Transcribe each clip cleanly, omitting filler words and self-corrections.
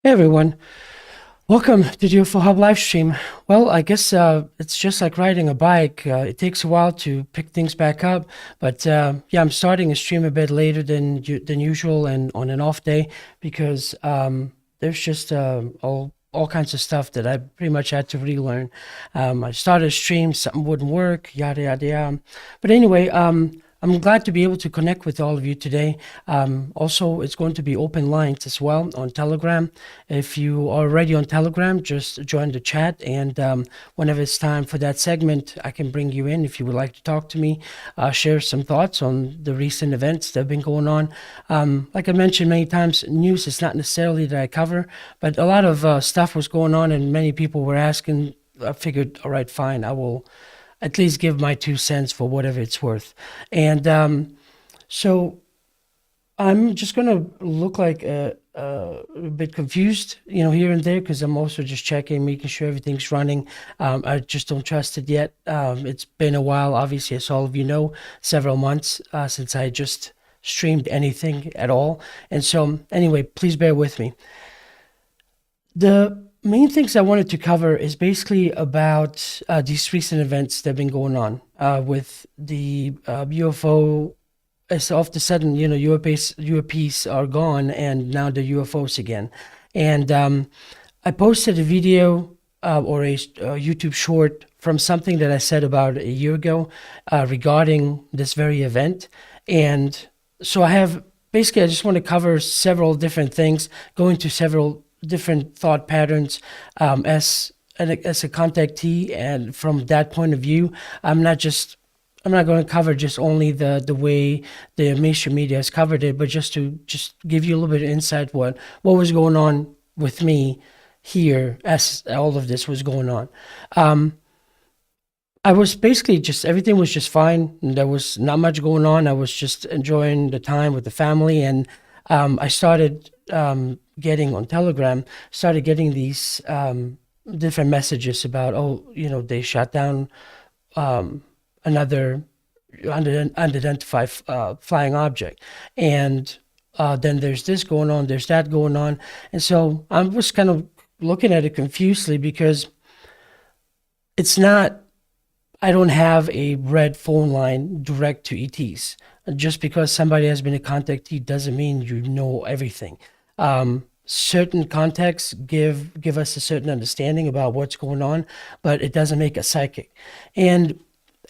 Hey everyone, welcome to the UFO Hub live stream. Well, I guess it's just like riding a bike. It takes a while to pick things back up, but yeah, I'm starting a stream a bit later than usual and on an off day because there's just all kinds of stuff that I pretty much had to relearn. I started a stream, something wouldn't work, yada yada yada. But anyway, I'm glad to be able to connect with all of you today. Also, it's going to be open lines as well on Telegram. If you are already on Telegram, just join the chat, and whenever it's time for that segment, I can bring you in if you would like to talk to me, share some thoughts on the recent events that have been going on. Like I mentioned many times, news is not necessarily that I cover, but a lot of stuff was going on, and many people were asking. I figured, all right, fine, I will at least give my 2 cents for whatever it's worth. And so I'm just going to look like a bit confused, here and there, because I'm also just checking, making sure everything's running. I just don't trust it yet. It's been a while, obviously, as all of you know, several months since I just streamed anything at all. And so, anyway, please bear with me. The main things I wanted to cover is basically about these recent events that have been going on with the UFO. As all of a sudden, UAPs are gone, and now the UFOs again. And I posted a video or a YouTube short from something that I said about a year ago regarding this very event. And so I just want to cover several different things, go into several different thought patterns as a contactee, and from that point of view, I'm not going to cover just only the way the mainstream media has covered it, but just to give you a little bit of insight what was going on with me here as all of this was going on. I was basically just everything was just fine. There was not much going on. I was just enjoying the time with the family, and I started getting on Telegram, started getting these different messages about, they shot down another unidentified flying object. And then there's this going on, there's that going on. And so I was kind of looking at it confusedly because it's not, I don't have a red phone line direct to ETs. Just because somebody has been a contactee doesn't mean you know everything. Certain contexts give us a certain understanding about what's going on, but it doesn't make us psychic. And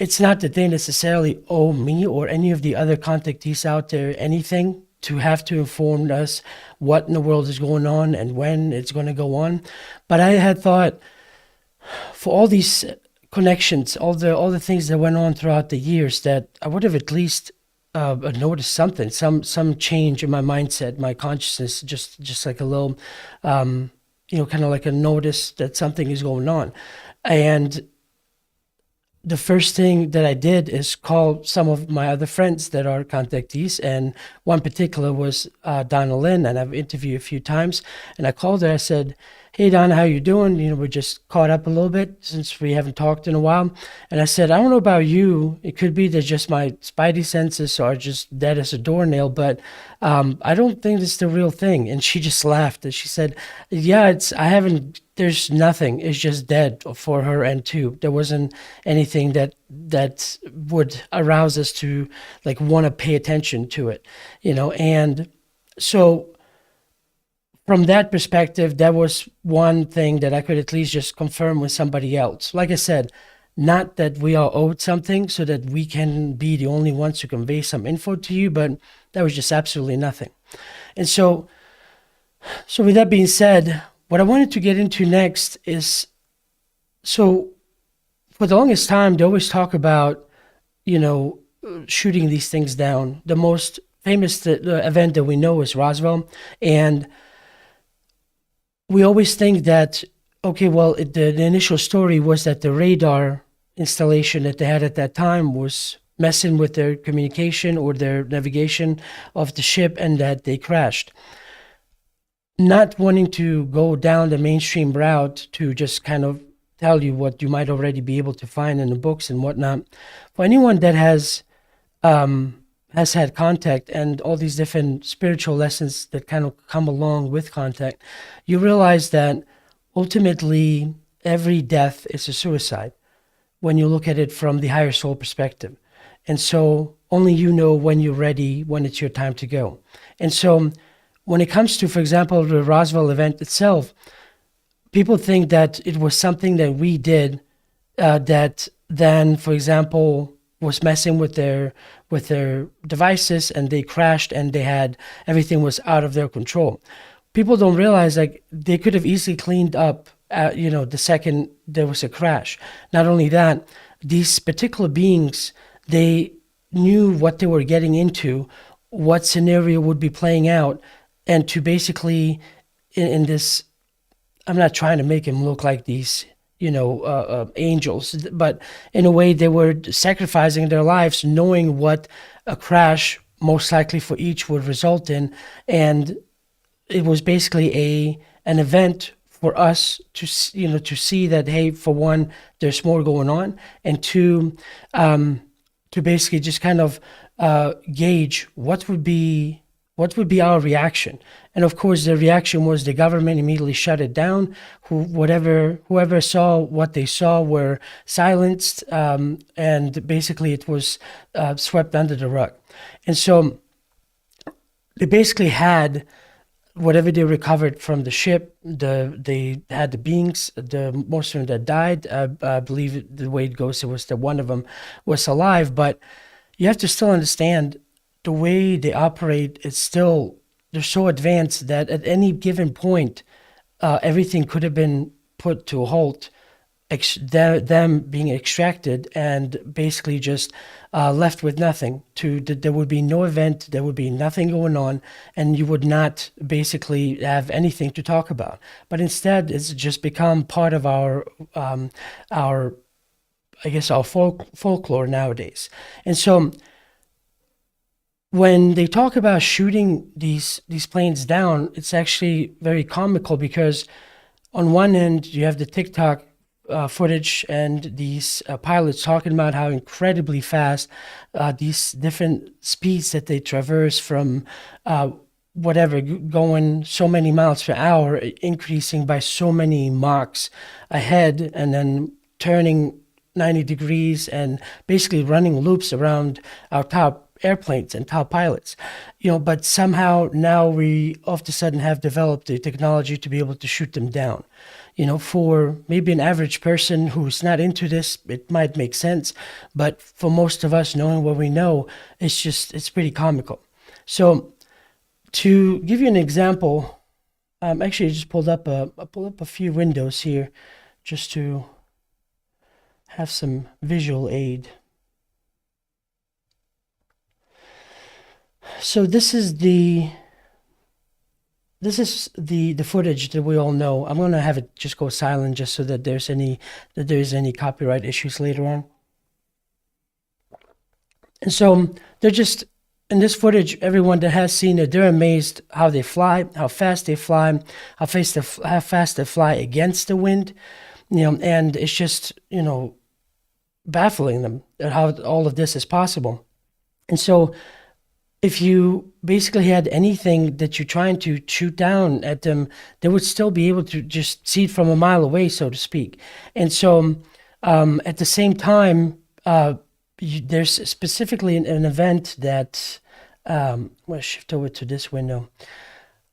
it's not that they necessarily owe me or any of the other contactees out there anything to have to inform us what in the world is going on and when it's going to go on. But I had thought, for all these connections, all the things that went on throughout the years, that I would have at least noticed something, some change in my mindset, my consciousness, just like a little, kind of like a notice that something is going on. And the first thing that I did is call some of my other friends that are contactees, and one particular was Donna Lynn, and I've interviewed a few times. And I called her. I said, "Hey Donna, how you doing? We're just caught up a little bit since we haven't talked in a while." And I said, "I don't know about you. It could be that just my spidey senses are just dead as a doornail, but I don't think it's the real thing." And she just laughed, and she said, "Yeah, there's nothing. It's just dead for her end too. There wasn't anything that would arouse us to like want to pay attention to it, And so from that perspective, that was one thing that I could at least just confirm with somebody else. Like I said, not that we are owed something so that we can be the only ones to convey some info to you, but that was just absolutely nothing. And so with that being said, what I wanted to get into next is, so for the longest time, they always talk about, shooting these things down. The most famous event that we know is Roswell. And we always think that, okay, well, the initial story was that the radar installation that they had at that time was messing with their communication or their navigation of the ship, and that they crashed. Not wanting to go down the mainstream route to just kind of tell you what you might already be able to find in the books and whatnot. For anyone that has has had contact and all these different spiritual lessons that kind of come along with contact, you realize that ultimately every death is a suicide when you look at it from the higher soul perspective. And so only you know when you're ready, when it's your time to go. And so when it comes to, for example, the Roswell event itself, people think that it was something that we did that then, for example, was messing with their devices and they crashed and they had everything was out of their control. People don't realize like they could have easily cleaned up, the second there was a crash. Not only that, these particular beings, they knew what they were getting into, what scenario would be playing out, and to basically in this, I'm not trying to make him look like these, angels, but in a way they were sacrificing their lives, knowing what a crash most likely for each would result in, and it was basically an event for us to to see that, hey, for one, there's more going on, and two, to basically just kind of gauge what would be our reaction. And of course, the reaction was the government immediately shut it down. Whoever saw what they saw were silenced, and basically it was swept under the rug. And so they basically had whatever they recovered from the ship. They had the beings, the most of them that died. I believe the way it goes, it was that one of them was alive, but you have to still understand the way they operate is still, they're so advanced that at any given point, everything could have been put to a halt, them being extracted and basically just left with nothing. There would be no event, there would be nothing going on, and you would not basically have anything to talk about. But instead, it's just become part of our I guess our folklore nowadays. And so when they talk about shooting these planes down, it's actually very comical because on one end you have the TikTok footage and these pilots talking about how incredibly fast these different speeds that they traverse from going so many miles per hour, increasing by so many Machs ahead, and then turning 90 degrees and basically running loops around our top airplanes and top pilots, but somehow now we all of a sudden have developed the technology to be able to shoot them down. For maybe an average person who's not into this, it might make sense, but for most of us, knowing what we know, it's pretty comical. So to give you an example, actually I just pulled up a few windows here just to have some visual aid. So this is the footage that we all know. I'm going to have it just go silent just so that there's any copyright issues later on. And so they're just in this footage, everyone that has seen it, they're amazed how they fly, how fast they fly, how fast they fly against the wind, and it's just, baffling them at how all of this is possible. And so if you basically had anything that you're trying to shoot down at them, they would still be able to just see it from a mile away, so to speak. And so at the same time, there's specifically an event that, I'm going to shift over to this window.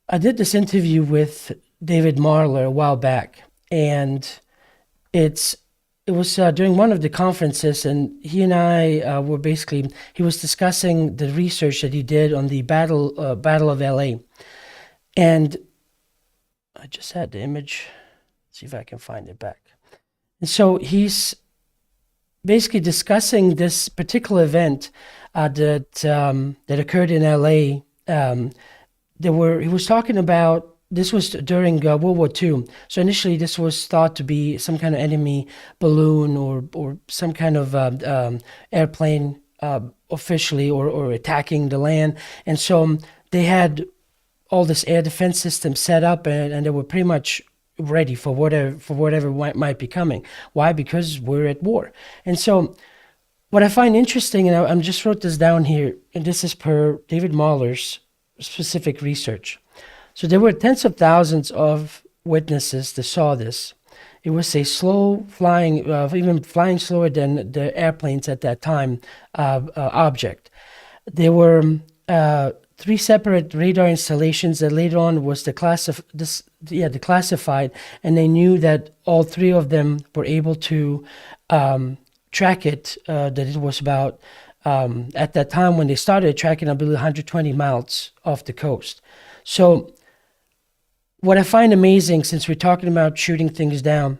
I did this interview with David Marler a while back, and it was during one of the conferences, and he and I were basically, he was discussing the research that he did on the Battle of LA. And I just had the image. Let's see if I can find it back. And so he's basically discussing this particular event that occurred in LA. He was talking about, this was during World War II. So initially, this was thought to be some kind of enemy balloon or some kind of airplane officially or attacking the land. And so they had all this air defense system set up, and they were pretty much ready for whatever might be coming. Why? Because we're at war. And so what I find interesting, and I'm just wrote this down here, and this is per David Mahler's specific research. So there were tens of thousands of witnesses that saw this. It was a slow flying, even flying slower than the airplanes at that time, object. There were three separate radar installations that later on was declassified, and they knew that all three of them were able to track it. That it was about at that time when they started tracking, I believe 120 miles off the coast. So what I find amazing, since we're talking about shooting things down,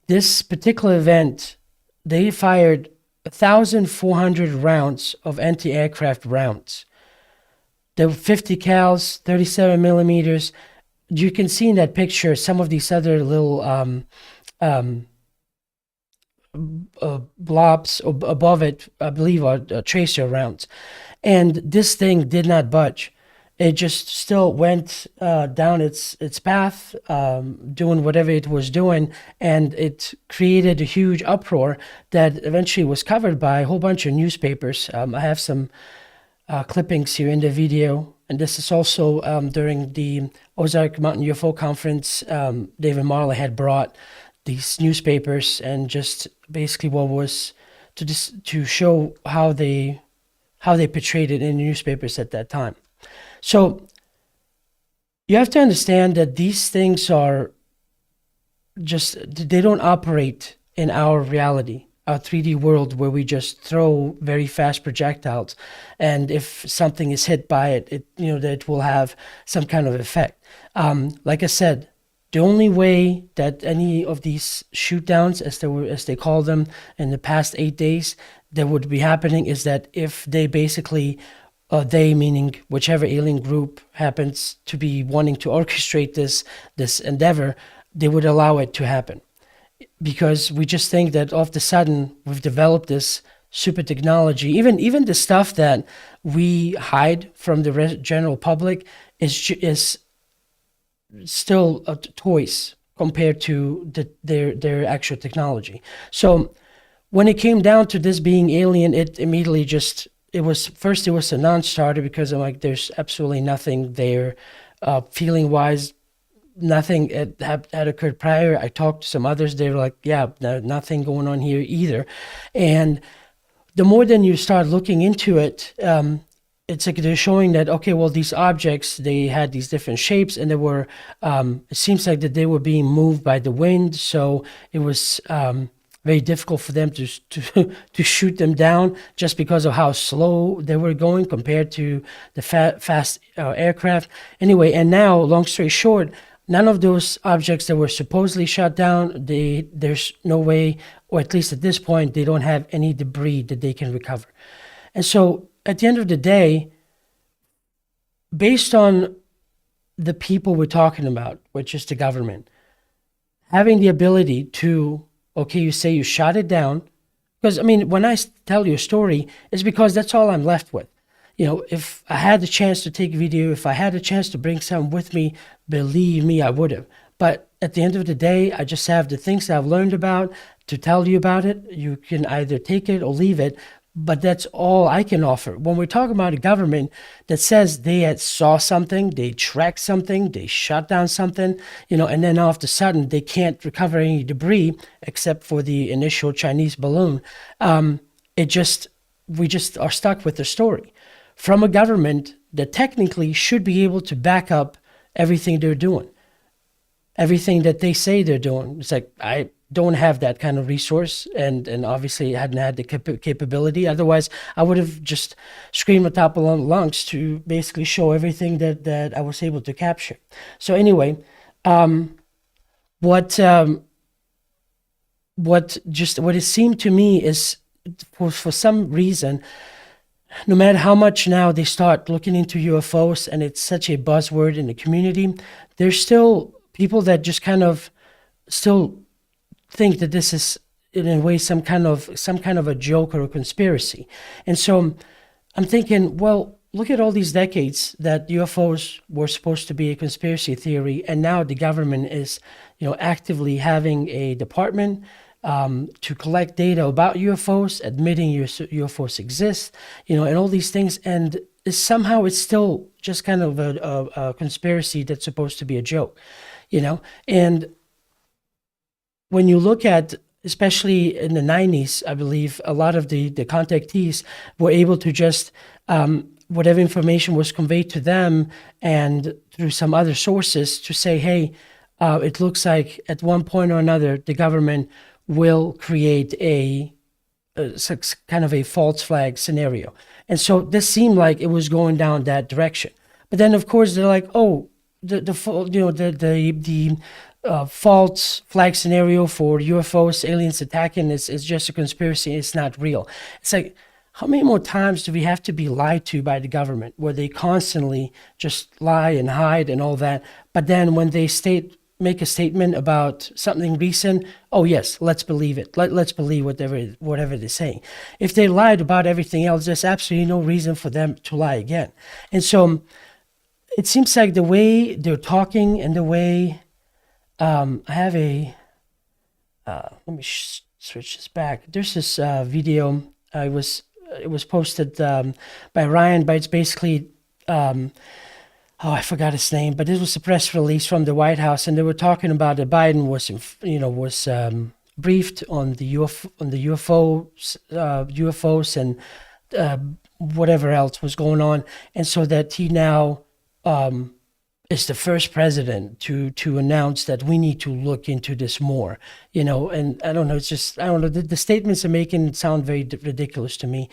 this particular event, they fired 1,400 rounds of anti-aircraft rounds. There were 50 cals, 37 millimeters. You can see in that picture some of these other little blobs above it, I believe, are tracer rounds. And this thing did not budge. It just still went down its path, doing whatever it was doing, and it created a huge uproar that eventually was covered by a whole bunch of newspapers. I have some clippings here in the video, and this is also during the Ozark Mountain UFO Conference. David Marley had brought these newspapers, and just basically what was to show how they portrayed it in the newspapers at that time. So you have to understand that these things are they don't operate in our reality, our 3D world, where we just throw very fast projectiles, and if something is hit by it, that it will have some kind of effect. Like I said, the only way that any of these shootdowns, as they call them, in the past 8 days, that would be happening is that if they basically, they meaning whichever alien group happens to be wanting to orchestrate this endeavor, they would allow it to happen. Because we just think that all of a sudden we've developed this super technology. Even the stuff that we hide from the general public is still toys compared to their actual technology. So when it came down to this being alien, it immediately it was a non-starter, because I'm like, there's absolutely nothing there, feeling wise. Nothing had occurred prior. I talked to some others. They were like, yeah, nothing going on here either. And the more then you start looking into it, it's like they're showing that, okay, well, these objects, they had these different shapes, and they were, it seems like that they were being moved by the wind. So it was very difficult for them to shoot them down, just because of how slow they were going compared to the fast aircraft. Anyway, and now, long story short, none of those objects that were supposedly shot down, there's no way, or at least at this point, they don't have any debris that they can recover. And so at the end of the day, based on the people we're talking about, which is the government, having the ability to, okay, you say you shot it down, because I mean, when I tell you a story, it's because that's all I'm left with. If I had the chance to take video, if I had a chance to bring something with me, believe me, I would have. But at the end of the day, I just have the things that I've learned about to tell you about it. You can either take it or leave it, but that's all I can offer. When we're talking about a government that says they had saw something, they tracked something, they shot down something, and then all of a sudden they can't recover any debris except for the initial Chinese balloon, we just are stuck with the story from a government that technically should be able to back up everything they're doing, everything that they say they're doing. It's like, I don't have that kind of resource, and obviously hadn't had the capability. Otherwise, I would have just screamed at the top of lungs to basically show everything that I was able to capture. So anyway, what it seemed to me is, for some reason, no matter how much now they start looking into UFOs, and it's such a buzzword in the community, there's still people that just kind of still think that this is in a way some kind of a joke or a conspiracy. And so I'm thinking, well, look at all these decades that UFOs were supposed to be a conspiracy theory, and now the government is, actively having a department, to collect data about UFOs, admitting UFOs exist, and all these things. And somehow it's still just kind of a conspiracy that's supposed to be a joke, And when you look at, especially in the 90s, I believe a lot of the contactees were able to just, whatever information was conveyed to them and through some other sources to say, hey, it looks like at one point or another, the government will create a kind of a false flag scenario. And so this seemed like it was going down that direction. But then, of course, they're like, oh, the false flag scenario for UFOs, aliens attacking is just a conspiracy. It's not real. It's like, how many more times do we have to be lied to by the government, where they constantly just lie and hide and all that? But then when they make a statement about something recent, oh yes, let's believe it. Let's believe whatever they're saying. If they lied about everything else, there's absolutely no reason for them to lie again. And so it seems like the way they're talking and the way I have let me switch this back. There's this video. It was posted by Ryan, but it's basically I forgot his name, but it was a press release from the White House, and they were talking about that Biden was briefed on the UFOs and whatever else was going on, and so that he now is the first president to announce that we need to look into this more, and I don't know, the statements they're making sound very ridiculous to me,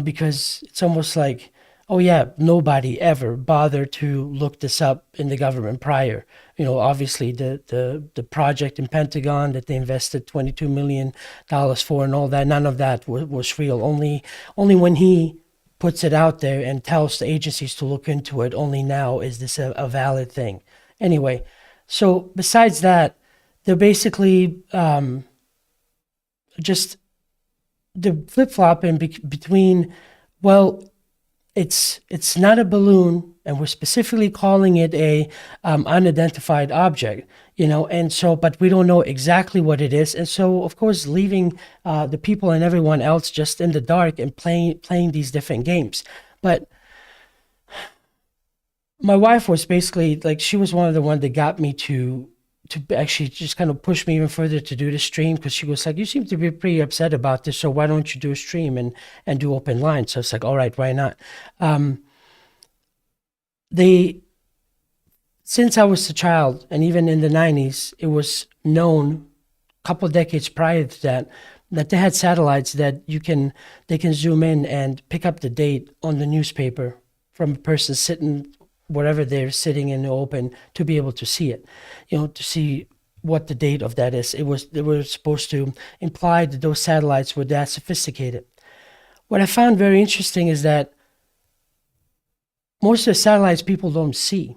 because it's almost like, oh yeah, nobody ever bothered to look this up in the government prior. Obviously the project in Pentagon that they invested $22 million for and all that, none of that was real. Only when he puts it out there and tells the agencies to look into it, only now is this a valid thing. Anyway, so besides that, they're basically just the flip-flopping between, well, it's not a balloon, and we're specifically calling it a unidentified object, and so, but we don't know exactly what it is, and so of course leaving the people and everyone else just in the dark and playing these different games. But my wife was basically like, she was one of the ones that got me to actually just kind of push me even further to do the stream, because she was like, you seem to be pretty upset about this, so why don't you do a stream and do open line? So it's like, all right, why not? Since I was a child, and even in the 90s, it was known a couple of decades prior to that they had satellites that they can zoom in and pick up the date on the newspaper from a person sitting wherever they're sitting in the open, to be able to see it, to see what the date of that is. They were supposed to imply that those satellites were that sophisticated. What I found very interesting is that most of the satellites people don't see.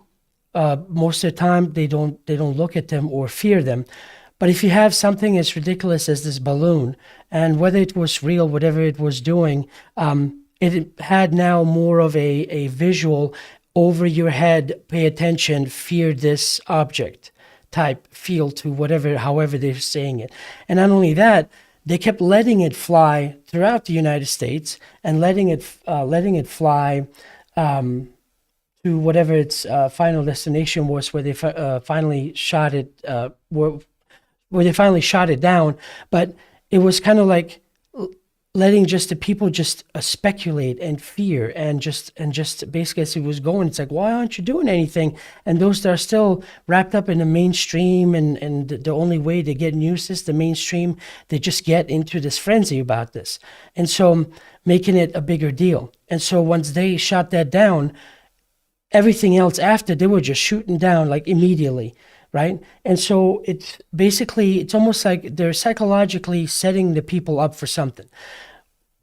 Most of the time they don't look at them or fear them. But if you have something as ridiculous as this balloon, and whether it was real, whatever it was doing, it had now more of a visual, over your head, pay attention, fear this object type feel to however they're saying it. And not only that, they kept letting it fly throughout the United States and letting it fly to whatever its final destination was, where they finally shot it, where they finally shot it down. But it was kind of like letting just the people just speculate and fear and just basically, as it was going, it's like, why aren't you doing anything? And those that are still wrapped up in the mainstream and the only way to get news is the mainstream, they just get into this frenzy about this. And so making it a bigger deal. And so once they shot that down, everything else after, they were just shooting down like immediately. Right? And so it's almost like they're psychologically setting the people up for something.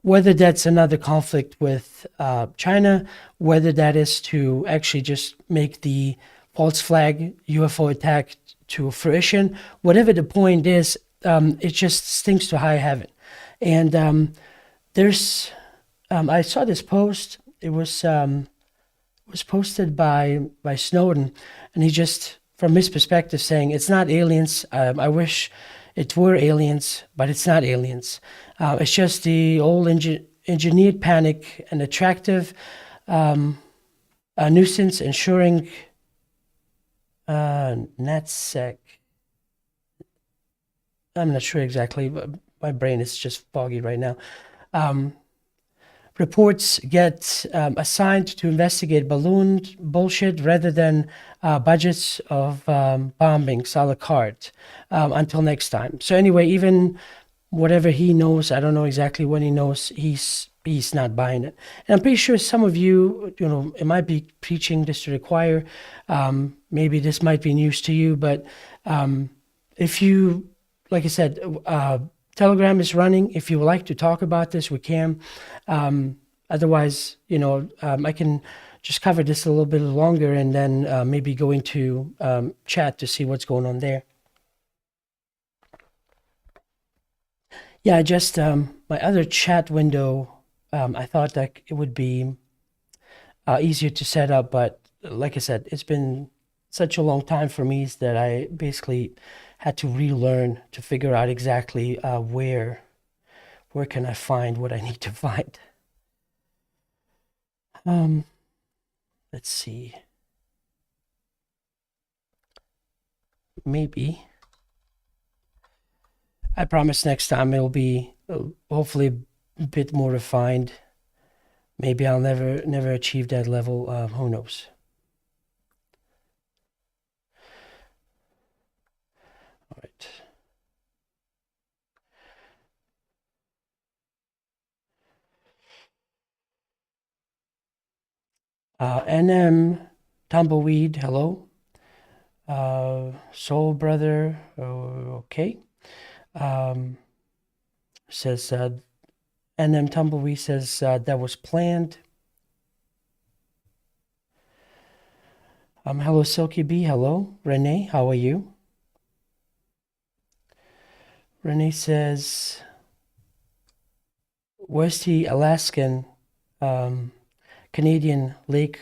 Whether that's another conflict with China, whether that is to actually just make the false flag UFO attack to fruition, whatever the point is, it just stinks to high heaven. And I saw this post. It was posted by Snowden, and he just, from his perspective, saying it's not aliens. I wish it were aliens, but it's not aliens. It's just the old engineered panic, an attractive nuisance ensuring NatSec. I'm not sure exactly, but my brain is just foggy right now. Reports get assigned to investigate balloon bullshit rather than budgets of bombings a la carte until next time. So anyway, even whatever he knows, I don't know exactly what he knows, he's not buying it. And I'm pretty sure some of you, it might be preaching this to the choir. Maybe this might be news to you, but if you, like I said, Telegram is running. If you would like to talk about this, we can. Otherwise, I can just cover this a little bit longer and then maybe go into chat to see what's going on there. Yeah, I just my other chat window, I thought that it would be easier to set up, but like I said, it's been such a long time for me that I basically had to relearn to figure out exactly where can I find what I need to find. Let's see. Maybe. I promise next time it'll be hopefully a bit more refined. Maybe I'll never achieve that level. Who knows? All right. NM Tumbleweed, hello. Soul Brother, okay. Says NM Tumbleweed says that was planned. Hello Silky B, hello. Renee, how are you? Renee says, where's the Alaskan Canadian Lake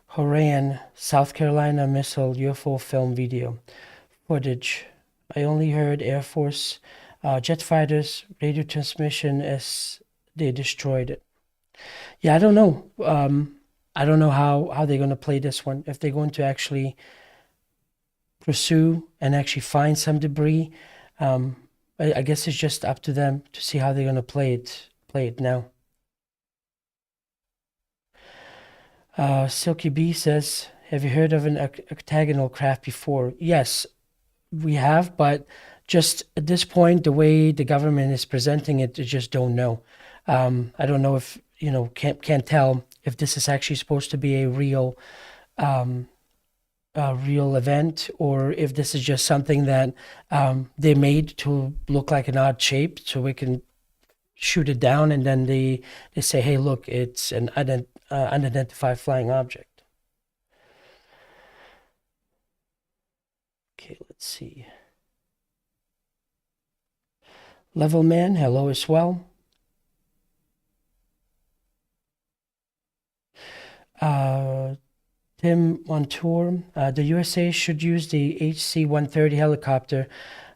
Horan, South Carolina missile UFO film video footage? I only heard Air Force jet fighters radio transmission as they destroyed it. Yeah, I don't know. I don't know how they're going to play this one. If they're going to actually pursue and actually find some debris, I guess it's just up to them to see how they're going to play it now. Silky B says, have you heard of an octagonal craft before? Yes, we have, but just at this point, the way the government is presenting it, I just don't know. I don't know if, can't tell if this is actually supposed to be a real event, or if this is just something that they made to look like an odd shape so we can shoot it down, and then they say, hey, look, it's an unidentified flying object. Okay, let's see. Level Man, hello as well. Tim Montour, the USA should use the HC-130 helicopter,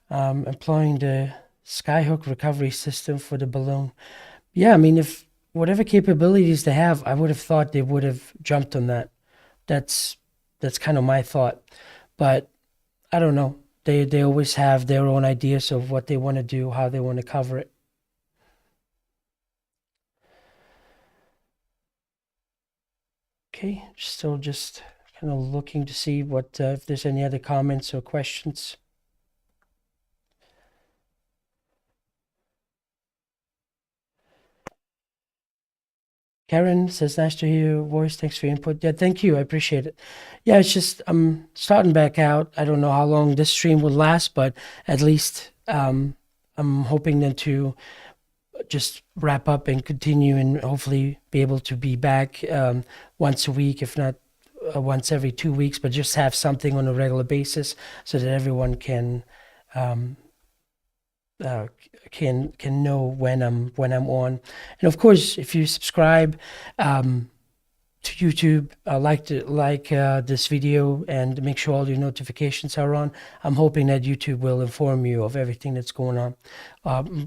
employing the Skyhook recovery system for the balloon. Yeah, I mean, if whatever capabilities they have, I would have thought they would have jumped on that. That's kind of my thought. But I don't know. They always have their own ideas of what they want to do, how they want to cover it. Okay, still just kind of looking to see what if there's any other comments or questions. Karen says, nice to hear your voice. Thanks for your input. Yeah, thank you. I appreciate it. Yeah, it's just I'm starting back out. I don't know how long this stream will last, but at least I'm hoping then to just wrap up and continue and hopefully be able to be back once a week, if not once every 2 weeks, but just have something on a regular basis so that everyone can know when I'm on. And of course, if you subscribe, to YouTube, this video and make sure all your notifications are on. I'm hoping that YouTube will inform you of everything that's going on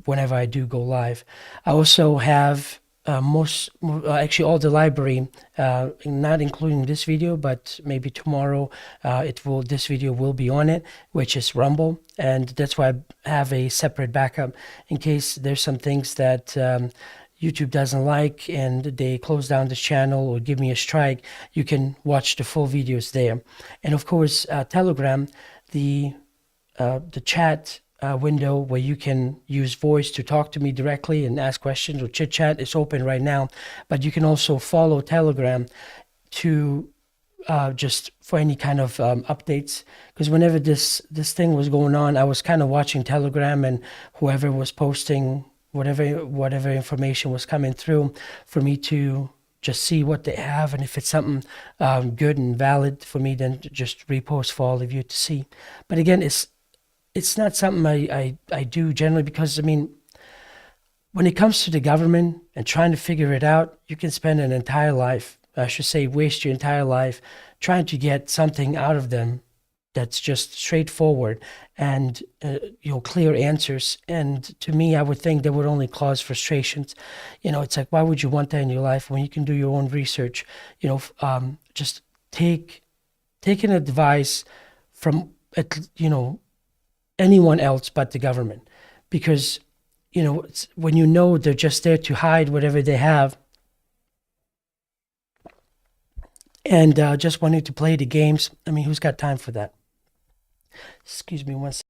whenever I do go live. I also have actually all the library, not including this video, but maybe tomorrow this video will be on it, which is Rumble, and that's why I have a separate backup in case there's some things that YouTube doesn't like and they close down this channel or give me a strike. You can watch the full videos there. And of course, Telegram, the chat window where you can use voice to talk to me directly and ask questions or chit chat is open right now. But you can also follow Telegram to just for any kind of updates, because whenever this thing was going on, I was kind of watching Telegram, and whoever was posting whatever information was coming through for me to just see what they have, and if it's something good and valid for me, then just repost for all of you to see. But again, it's not something I do generally, because I mean, when it comes to the government and trying to figure it out, you can spend an entire life, I should say, waste your entire life trying to get something out of them that's just straightforward and clear answers. And to me, I would think that would only cause frustrations. It's like, why would you want that in your life when you can do your own research? Just take an advice from anyone else but the government, because when they're just there to hide whatever they have and just wanting to play the games. I mean, who's got time for that? Excuse me one second.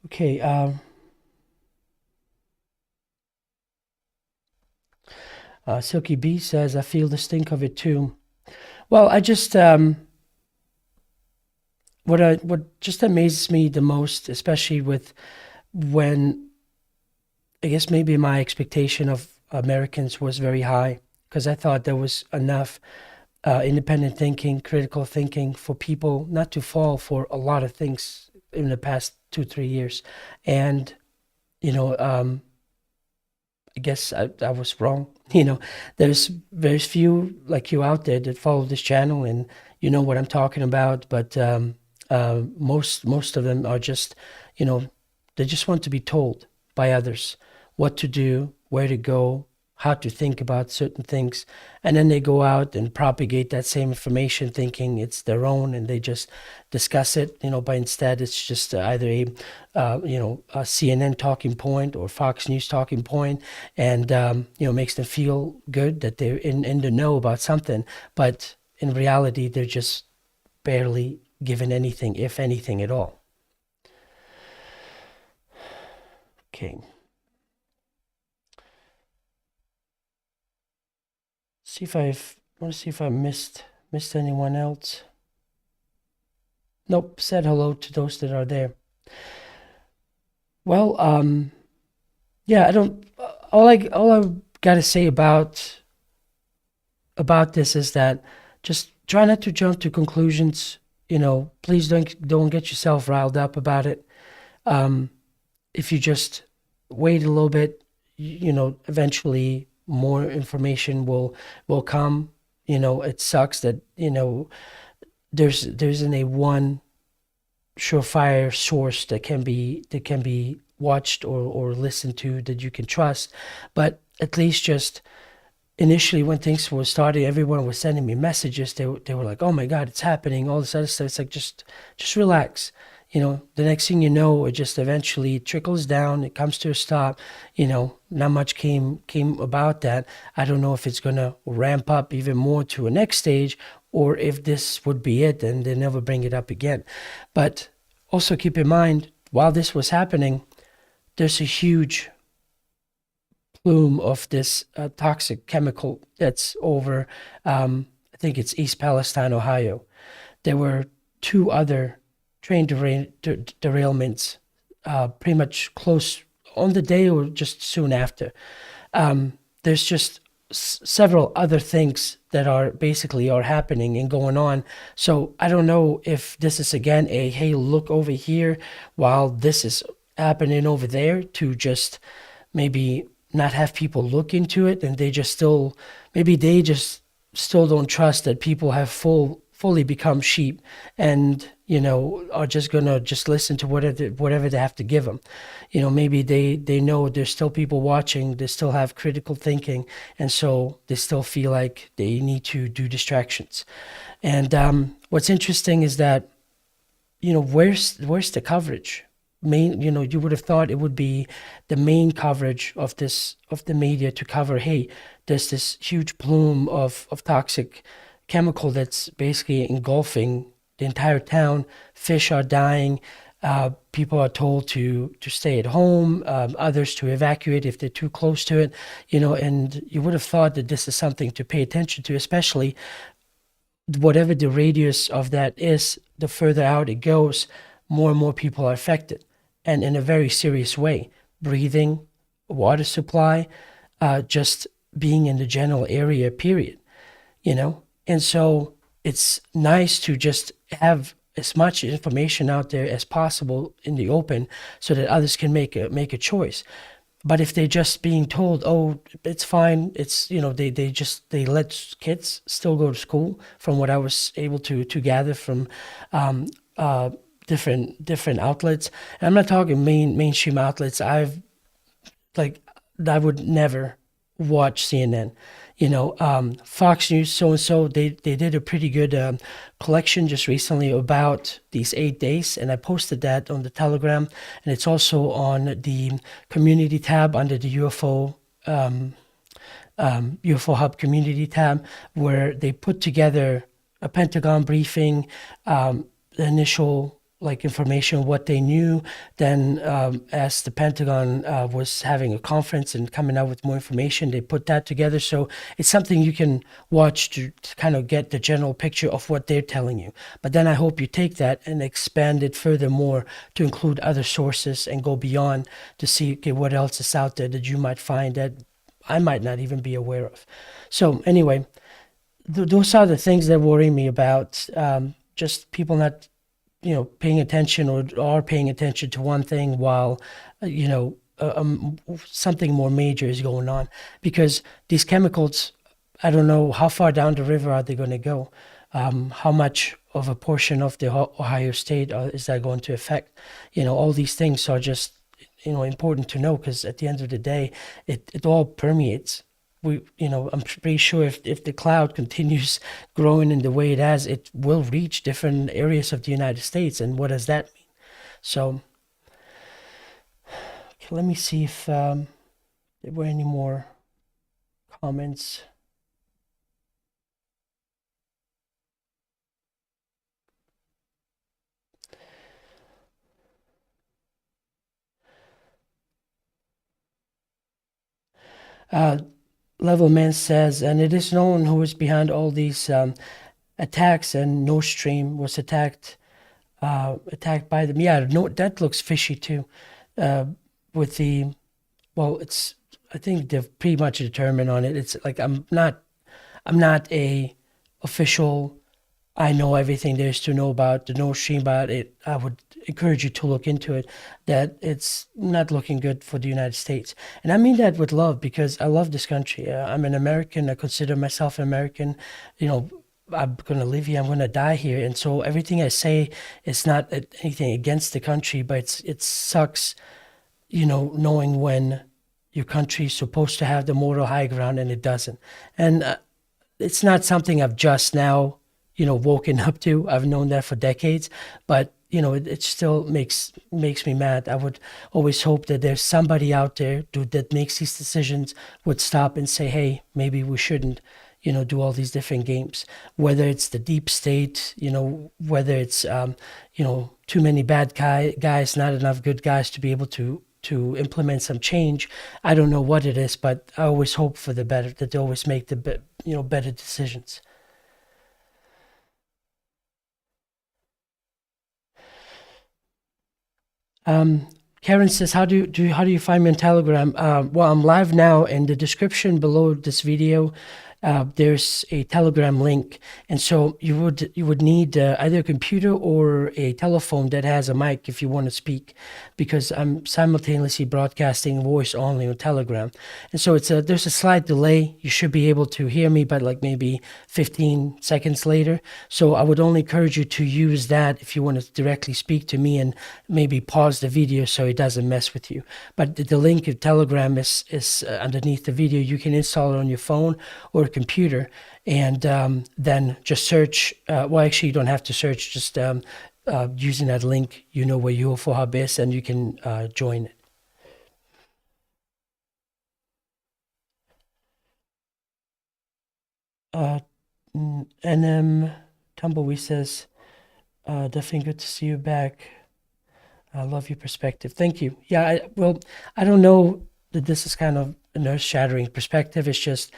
Okay. Silky B says, I feel the stink of it too. Well, I just what just amazes me the most, especially with when I guess maybe my expectation of Americans was very high, because I thought there was enough independent thinking, critical thinking for people not to fall for a lot of things in the past 2-3 years. And, I guess I was wrong. There's very few like you out there that follow this channel and you know what I'm talking about. But most of them are just, they just want to be told by others what to do, where to go, how to think about certain things, and then they go out and propagate that same information thinking it's their own, and they just discuss it, but instead it's just either a CNN talking point or Fox News talking point, and makes them feel good that they're in the know about something, but in reality they're just barely given anything, if anything at all. Okay. Want to see if I missed anyone else. Nope, said hello to those that are there. Well, yeah, I don't. All I gotta say about this is that just try not to jump to conclusions. Please don't get yourself riled up about it. If you just wait a little bit, eventually more information will come. It sucks that there isn't a one surefire source that can be watched or listened to that you can trust. But at least just initially when things were starting, everyone was sending me messages. They were like, oh my God, it's happening, all this other stuff. It's like, just relax. The next thing you know, it just eventually trickles down. It comes to a stop. Not much came about that. I don't know if it's going to ramp up even more to a next stage, or if this would be it and they never bring it up again. But also keep in mind, while this was happening, there's a huge plume of this toxic chemical that's over, I think it's East Palestine, Ohio. There were 2 other train derailments pretty much close on the day or just soon after. There's just several other things that are happening and going on. So I don't know if this is again hey, look over here while this is happening over there, to just maybe not have people look into it, and maybe they just still don't trust that people have fully become sheep, and are just gonna just listen to whatever they have to give them. Maybe they know there's still people watching, they still have critical thinking, and so they still feel like they need to do distractions. And what's interesting is that, where's the coverage? You would have thought it would be the main coverage of the media to cover, hey, there's this huge plume of toxic chemical that's basically engulfing the entire town. Fish are dying. People are told to stay at home, others to evacuate if they're too close to it. And you would have thought that this is something to pay attention to, especially whatever the radius of that is. The further out it goes, more and more people are affected, and in a very serious way. Breathing, water supply, just being in the general area, period. And so it's nice to just have as much information out there as possible in the open, so that others can make a choice. But if they're just being told, oh, it's fine, it's, they let kids still go to school, from what I was able to gather from um, uh, different outlets. And I'm not talking mainstream outlets. Like, I would never watch CNN. Fox News, so and so, they did a pretty good collection just recently about these 8 days, and I posted that on the Telegram, and it's also on the community tab under the UFO Hub community tab, where they put together a Pentagon briefing, the initial like information, what they knew. Then, as the Pentagon was having a conference and coming out with more information, they put that together. So it's something you can watch to kind of get the general picture of what they're telling you. But then I hope you take that and expand it furthermore to include other sources and go beyond to see, okay, what else is out there that you might find that I might not even be aware of. So anyway, those are the things that worry me about just people not paying attention, or are paying attention to one thing while, something more major is going on. Because these chemicals, I don't know how far down the river are they going to go. How much of a portion of the Ohio state is that going to affect? All these things are just, important to know, because at the end of the day, it all permeates. I'm pretty sure if the cloud continues growing in the way it has, it will reach different areas of the United States. And what does that mean? So, okay, let me see if there were any more comments. Level Man says, and it is known who is behind all these attacks, and Nord Stream was attacked by them. Yeah, no, that looks fishy too. With the, well, I think they've pretty much determined on it. It's like I'm not a official. I know everything there is to know about the Nord Stream, but I would encourage you to look into it. That it's not looking good for the United States, and I mean that with love, because I love this country. I'm an American. I consider myself an American. I'm gonna live here. I'm gonna die here, and so everything I say is not anything against the country, but it sucks, knowing when your country is supposed to have the moral high ground and it doesn't. And it's not something I've just now, woken up to. I've known that for decades, but it still makes me mad. I would always hope that there's somebody out there that makes these decisions would stop and say, hey, maybe we shouldn't, do all these different games. Whether it's the deep state, whether it's too many bad guys, not enough good guys to be able to implement some change. I don't know what it is, but I always hope for the better, that they always make the better decisions. Um, Karen says, how do you find me on Telegram? Well, I'm live now, and the description below this video there's a Telegram link, and so you would need either a computer or a telephone that has a mic if you want to speak, because I'm simultaneously broadcasting voice only on Telegram, and so there's a slight delay. You should be able to hear me, but like maybe 15 seconds later. So I would only encourage you to use that if you want to directly speak to me, and maybe pause the video so it doesn't mess with you. But the link of Telegram is underneath the video. You can install it on your phone or a computer, and then just search. Well, actually, you don't have to search. Just using that link, you know where UFO Hub is, and you can join it. NM Tumbleweed says, definitely good to see you back. I love your perspective. Thank you. Yeah, well, I don't know that this is kind of an earth-shattering perspective. It's just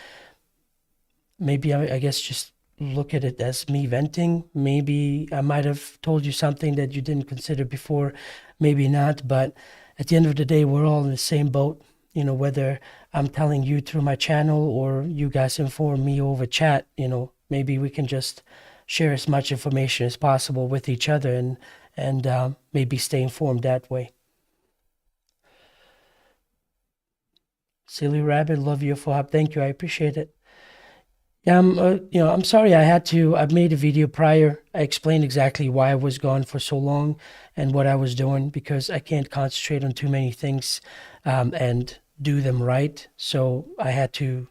maybe I guess just look at it as me venting. Maybe I might have told you something that you didn't consider before, maybe not. But at the end of the day, we're all in the same boat. You know, whether I'm telling you through my channel or you guys inform me over chat, maybe we can just share as much information as possible with each other, and maybe stay informed that way. Silly Rabbit, love you for help. Thank you. I appreciate it. Yeah, I'm sorry I made a video prior. I explained exactly why I was gone for so long and what I was doing, because I can't concentrate on too many things and do them right. So I had to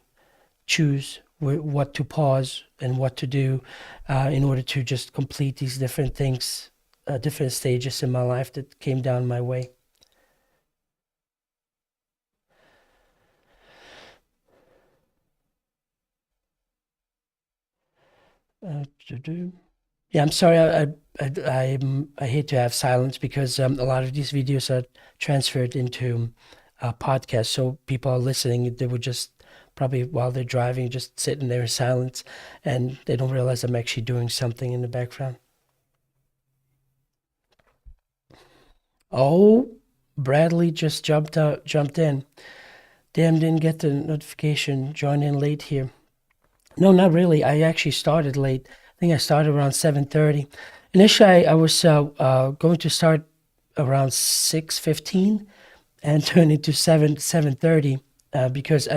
choose what to pause and what to do in order to just complete these different things, different stages in my life that came down my way. Yeah, I'm sorry. I hate to have silence because a lot of these videos are transferred into podcasts, so people are listening. They would just probably while they're driving, just sitting there in silence, and they don't realize I'm actually doing something in the background. Oh, Bradley just jumped in. Damn, didn't get the notification. Joined in late here. No, not really. I actually started late. I think I started around 7:30. Initially, I was going to start around 6:15 and turn into 7:30 because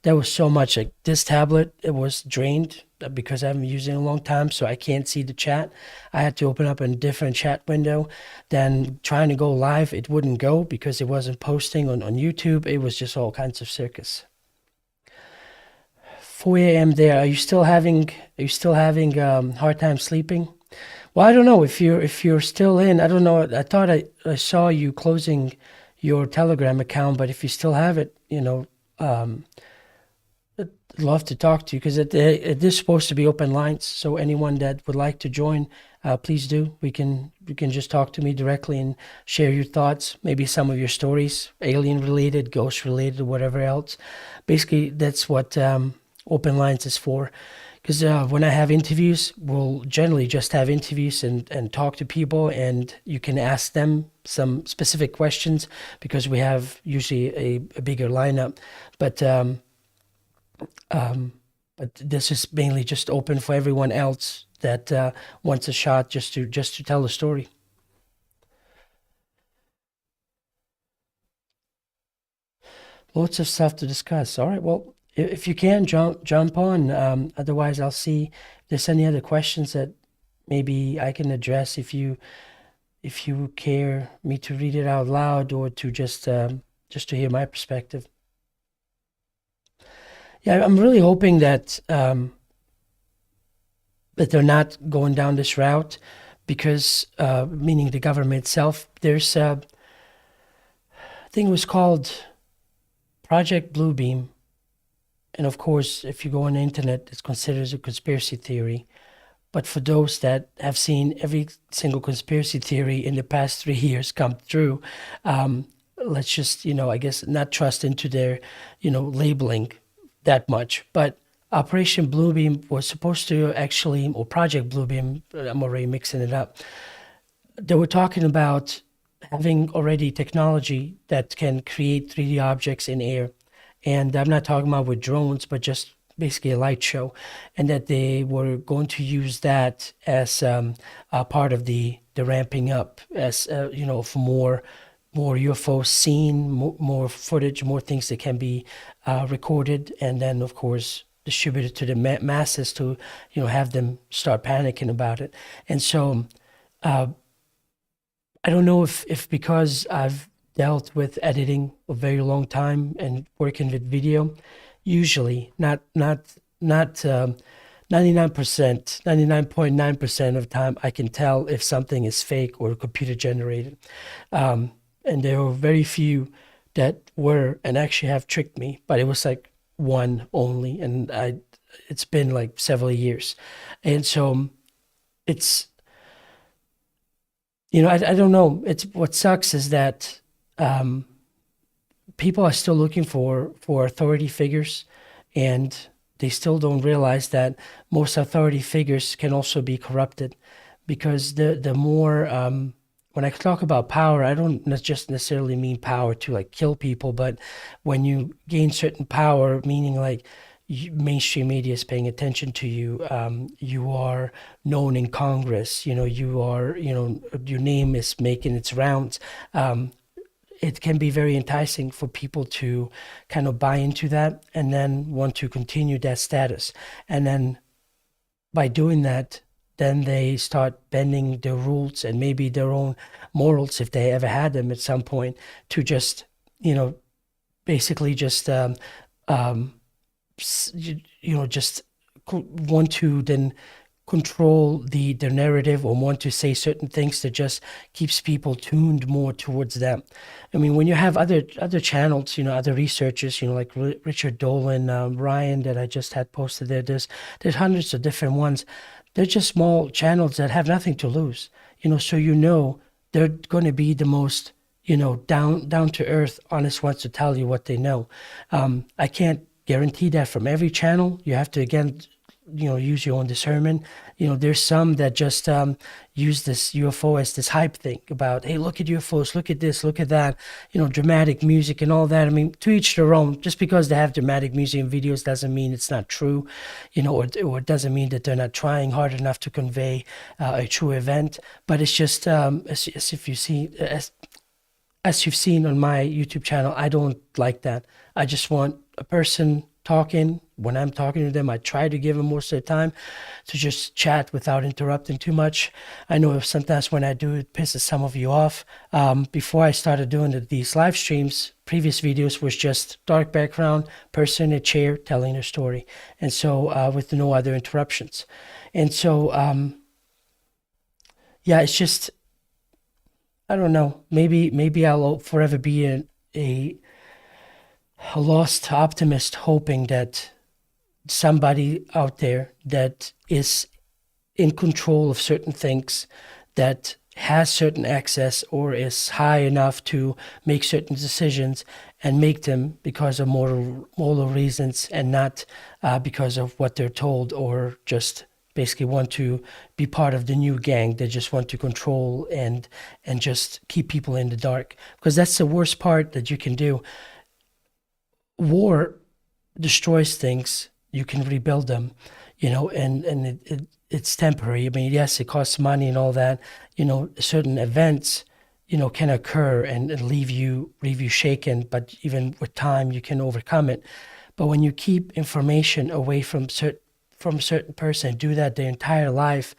there was so much. Like this tablet, it was drained because I haven't used it in a long time, so I can't see the chat. I had to open up a different chat window. Then trying to go live, it wouldn't go because it wasn't posting on YouTube. It was just all kinds of circus. 4 a.m. there. Are you still having hard time sleeping? Well, I don't know if you're still in. I don't know. I thought I saw you closing your Telegram account, but if you still have it, I'd love to talk to you because it is supposed to be open lines. So anyone that would like to join, please do. We can just talk to me directly and share your thoughts, maybe some of your stories, alien related, ghost related, whatever else. Basically, that's what open lines is for. Because when I have interviews, we'll generally just have interviews and talk to people, and you can ask them some specific questions because we have usually a bigger lineup. But this is mainly just open for everyone else that wants a shot just to tell a story. Lots of stuff to discuss. All right, well, if you can jump on. Otherwise, I'll see if there's any other questions that maybe I can address if you care me to read it out loud or to just to hear my perspective. Yeah, I'm really hoping that that they're not going down this route because meaning the government itself. There's I think it was called Project Bluebeam. And of course, if you go on the internet, it's considered a conspiracy theory. But for those that have seen every single conspiracy theory in the past 3 years come through, let's just, I guess not trust into their, labeling that much. But Operation Bluebeam was supposed to actually, or Project Bluebeam, I'm already mixing it up. They were talking about having already technology that can create 3D objects in air. And I'm not talking about with drones, but just basically a light show, and that they were going to use that as a part of the ramping up, as for more UFO seen, more footage, more things that can be recorded, and then of course distributed to the masses to have them start panicking about it. And so I don't know if because I've dealt with editing a very long time and working with video, usually not 99%, 99.9% of the time I can tell if something is fake or computer generated. And there were very few that were and actually have tricked me, but it was like one only, and it's been like several years. And so it's I don't know. It's what sucks is that um, people are still looking for authority figures, and they still don't realize that most authority figures can also be corrupted, because the more when I talk about power, I don't just necessarily mean power to like kill people, but when you gain certain power, meaning like mainstream media is paying attention to you. You are known in Congress. You are, your name is making its rounds. It can be very enticing for people to kind of buy into that and then want to continue that status. And then by doing that, then they start bending the rules and maybe their own morals, if they ever had them at some point, to just, basically just um, just want to then control the narrative, or want to say certain things that just keeps people tuned more towards them. I mean, when you have other channels, other researchers, like Richard Dolan, Ryan, that I just had posted there. There's hundreds of different ones. They're just small channels that have nothing to lose. So they're going to be the most down to earth, honest ones to tell you what they know. I can't guarantee that from every channel. You have to, again, use your own discernment. There's some that just use this UFO as this hype thing about, hey, look at UFOs, look at this, look at that, dramatic music and all that. I mean, to each their own. Just because they have dramatic music and videos doesn't mean it's not true, or it doesn't mean that they're not trying hard enough to convey a true event. But it's just as if you see, as you've seen on my YouTube channel, I don't like that. I just want a person talking. When I'm talking to them, I try to give them most of the time to just chat without interrupting too much. I know sometimes when I do, it pisses some of you off. Before I started doing these live streams, previous videos was just dark background, person in a chair telling their story. And so with no other interruptions. And so, yeah, it's just, I don't know. Maybe I'll forever be a lost optimist, hoping that somebody out there that is in control of certain things, that has certain access or is high enough to make certain decisions and make them because of moral reasons, and not because of what they're told, or just basically want to be part of the new gang that just want to control and just keep people in the dark. Because that's the worst part that you can do. War destroys things. You can rebuild them, and it's temporary. I mean, yes, it costs money and all that. Certain events, can occur and leave you shaken, but even with time, you can overcome it. But when you keep information away from a certain person, do that their entire life,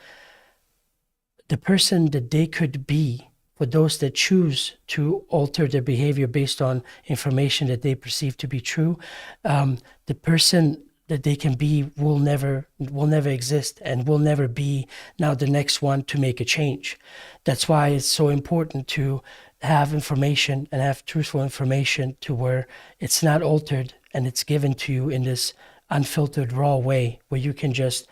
the person that they could be, for those that choose to alter their behavior based on information that they perceive to be true, the person that they can be will never exist, and will never be now the next one to make a change. That's why it's so important to have information and have truthful information, to where it's not altered and it's given to you in this unfiltered, raw way, where you can just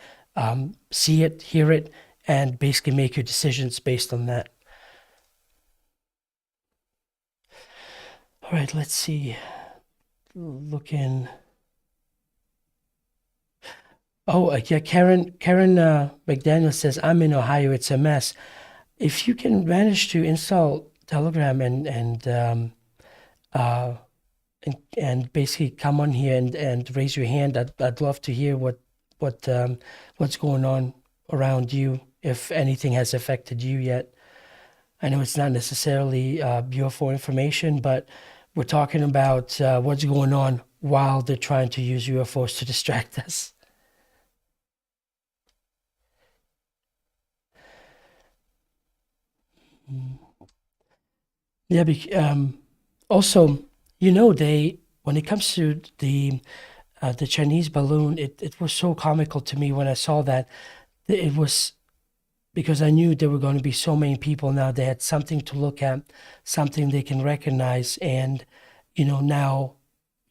see it, hear it, and basically make your decisions based on that. All right, let's see. Look in. Oh, yeah, Karen McDaniel says, I'm in Ohio, it's a mess. If you can manage to install Telegram and and basically come on here and raise your hand. I'd love to hear what's going on around you, if anything has affected you yet. I know it's not necessarily UFO information, but we're talking about what's going on while they're trying to use UFOs to distract us. Yeah, also, when it comes to the Chinese balloon, it was so comical to me when I saw that. It was because I knew there were going to be so many people now. They had something to look at, something they can recognize, and now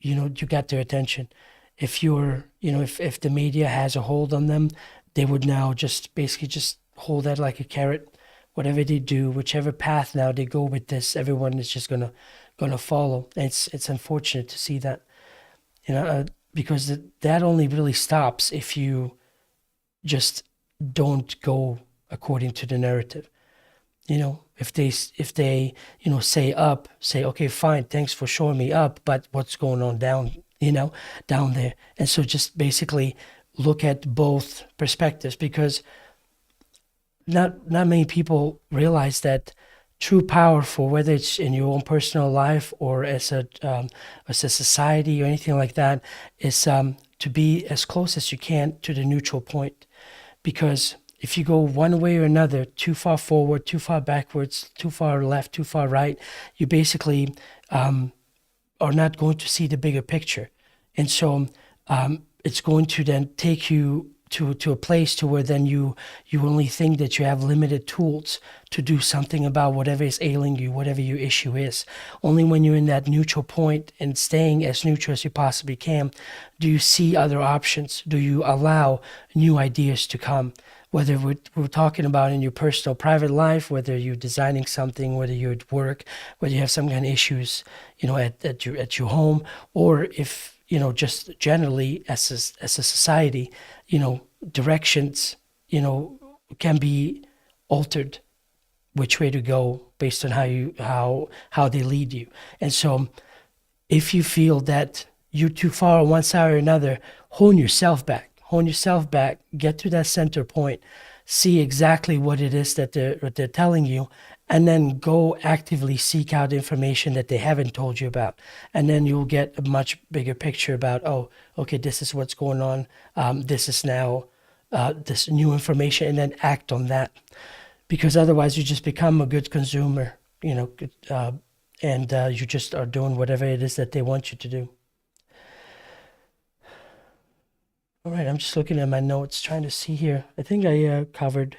you got their attention. If the media has a hold on them, they would now just basically just hold that like a carrot. Whatever they do, whichever path now they go with this, everyone is just gonna follow. And it's unfortunate to see that, because that only really stops if you just don't go according to the narrative. If they say okay, fine, thanks for showing me up, but what's going on down there? And so just basically look at both perspectives, because not many people realize that true power, for whether it's in your own personal life or as a society or anything like that, is to be as close as you can to the neutral point. Because if you go one way or another, too far forward, too far backwards, too far left, too far right, you basically are not going to see the bigger picture. And so it's going to then take you to a place to where then you only think that you have limited tools to do something about whatever is ailing you, whatever your issue is. Only when you're in that neutral point and staying as neutral as you possibly can, do you see other options? Do you allow new ideas to come? Whether we're talking about in your personal private life, whether you're designing something, whether you're at work, whether you have some kind of issues, at your home, or if just generally as a society, directions, can be altered, which way to go based on how they lead you. And so if you feel that you're too far on one side or another, hone yourself back, get to that center point, see exactly what it is that they're telling you, and then go actively seek out information that they haven't told you about. And then you'll get a much bigger picture about, oh, okay, this is what's going on. This is now this new information, and then act on that. Because otherwise you just become a good consumer, and you just are doing whatever it is that they want you to do. All right, I'm just looking at my notes, trying to see here. I think I covered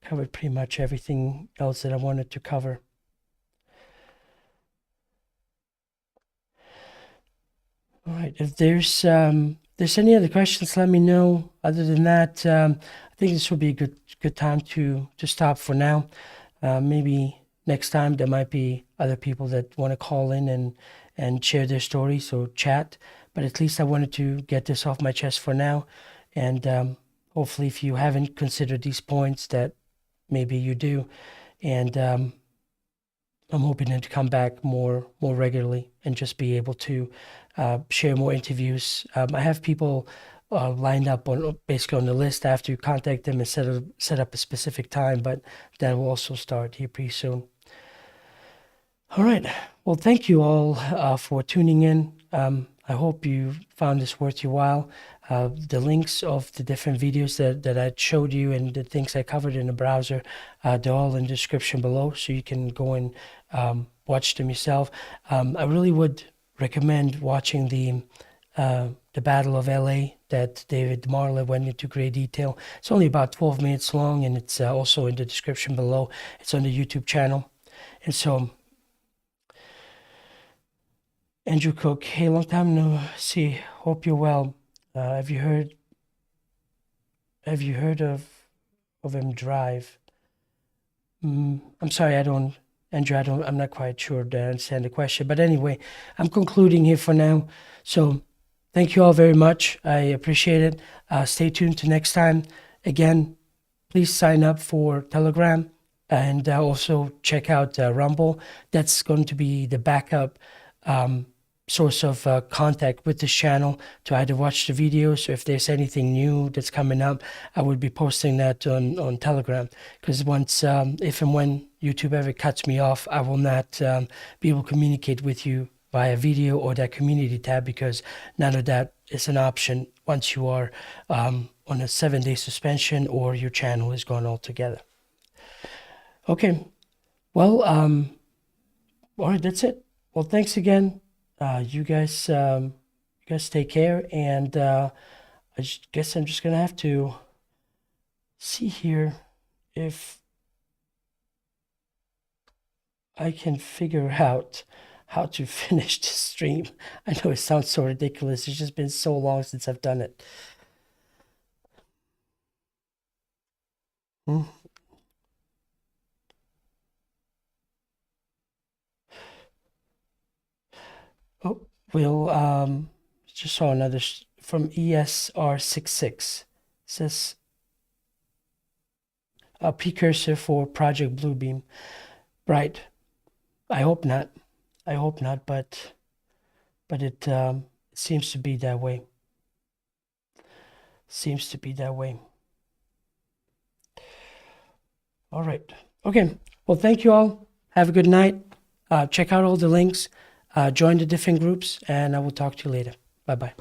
pretty much everything else that I wanted to cover. All right, if there's any other questions, let me know. Other than that, I think this will be a good time to stop for now. Maybe next time there might be other people that want to call in and share their stories or chat. But at least I wanted to get this off my chest for now. And hopefully, if you haven't considered these points, that maybe you do. And I'm hoping to come back more regularly and just be able to share more interviews. I have people lined up basically on the list. I have to contact them and set up a specific time, but that will also start here pretty soon. All right. Well, thank you all for tuning in. I hope you found this worth your while. The links of the different videos that I showed you and the things I covered in the browser, they're all in the description below, so you can go and watch them yourself. I really would recommend watching the Battle of LA that David Marler went into great detail. It's only about 12 minutes long, and it's also in the description below. It's on the YouTube channel. And so, Andrew Cook, hey, long time no see. Hope you're well. Have you heard of him drive? I'm sorry, Andrew, I'm not quite sure to understand the question. But anyway, I'm concluding here for now. So thank you all very much. I appreciate it. Stay tuned to next time. Again, please sign up for Telegram and also check out Rumble. That's going to be the backup source of contact with this channel to either watch the videos, or if there's anything new that's coming up, I would be posting that on Telegram. Because once, if and when YouTube ever cuts me off, I will not be able to communicate with you via video or that community tab, because none of that is an option once you are on a 7-day suspension or your channel is gone altogether. Okay, well, all right, that's it. Well, thanks again. You guys take care, and guess I'm just gonna have to see here if I can figure out how to finish this stream. I know it sounds so ridiculous. It's just been so long since I've done it. Oh, we'll just saw another from ESR66. Says a precursor for Project Bluebeam. Right. I hope not. I hope not, but it seems to be that way. Seems to be that way. All right. Okay. Well, thank you all. Have a good night. Check out all the links. Join the different groups, and I will talk to you later. Bye-bye.